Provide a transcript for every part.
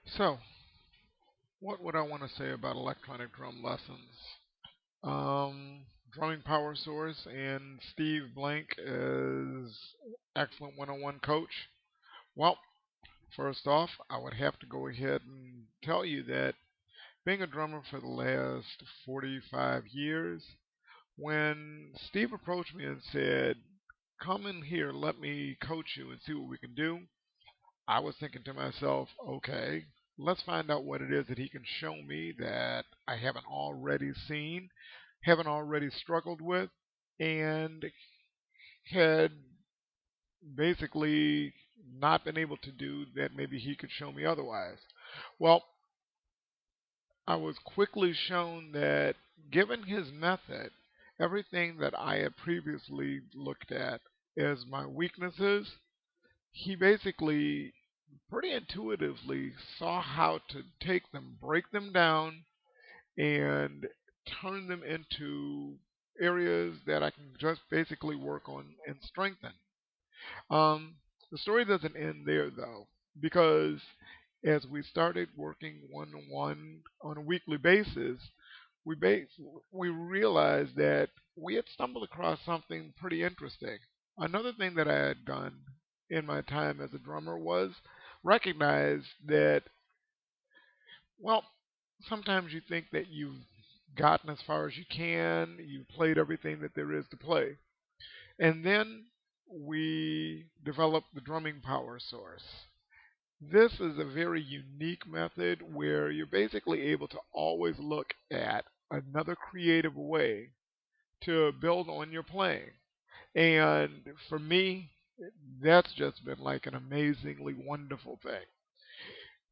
So, what would I want to say about electronic drum lessons? Drumming power source and Steve Blank is excellent one-on-one coach. Well, first off, I would have to go ahead and tell you that being a drummer for the last 45 years, when Steve approached me and said, "Come in here, let me coach you and see what we can do," I was thinking to myself, okay, let's find out what it is that he can show me that I haven't already seen, haven't already struggled with, and had basically not been able to do that maybe he could show me otherwise. Well, I was quickly shown that given his method, everything that I had previously looked at as my weaknesses, he basically pretty intuitively saw how to take them, break them down, and turn them into areas that I can just basically work on and strengthen. Um, the story doesn't end there though, because as we started working one-on-one on a weekly basis, we we realized that we had stumbled across something pretty interesting. Another thing that I had done in my time as a drummer was recognize that, well, sometimes you think that you've gotten as far as you can, you've played everything that there is to play. And then we developed the drumming power source. This is a very unique method where you're basically able to always look at another creative way to build on your playing. And for me, that's just been like an amazingly wonderful thing.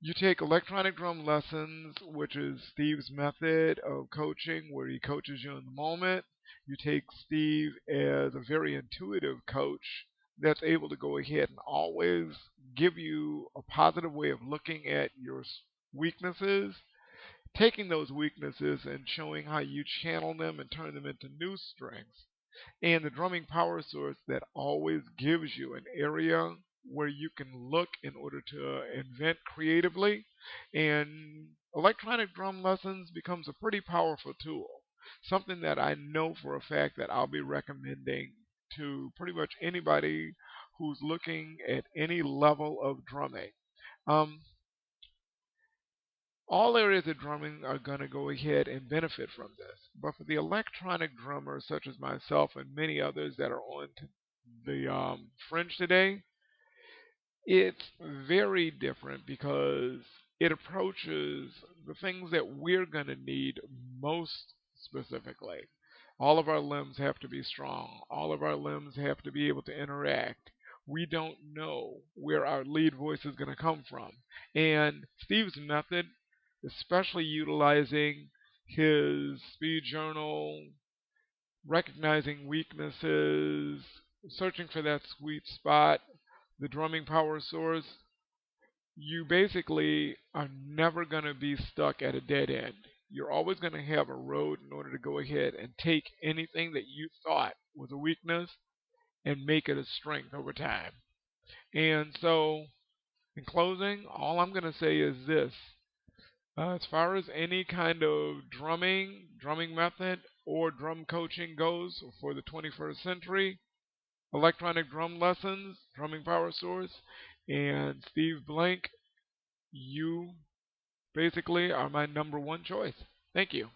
You take electronic drum lessons, which is Steve's method of coaching, where he coaches you in the moment. You take Steve as a very intuitive coach that's able to go ahead and always give you a positive way of looking at your weaknesses, taking those weaknesses and showing how you channel them and turn them into new strengths, and the drumming power source that always gives you an area where you can look in order to invent creatively. And electronic drum lessons becomes a pretty powerful tool, something that I know for a fact that I'll be recommending to pretty much anybody who's looking at any level of drumming. um, all areas of drumming are going to go ahead and benefit from this. But for the electronic drummers, such as myself and many others that are on the fringe today, it's very different because it approaches the things that we're going to need most specifically. All of our limbs have to be strong. All of our limbs have to be able to interact. We don't know where our lead voice is going to come from. And Steve's method, especially utilizing his speed journal, recognizing weaknesses, searching for that sweet spot, the drumming power source, you basically are never going to be stuck at a dead end. You're always going to have a road in order to go ahead and take anything that you thought was a weakness and make it a strength over time. And so, in closing, all I'm going to say is this. As far as any kind of drumming method, or drum coaching goes for the 21st century, electronic drum lessons, drumming power source, and Steve Blank, you basically are my number one choice. Thank you.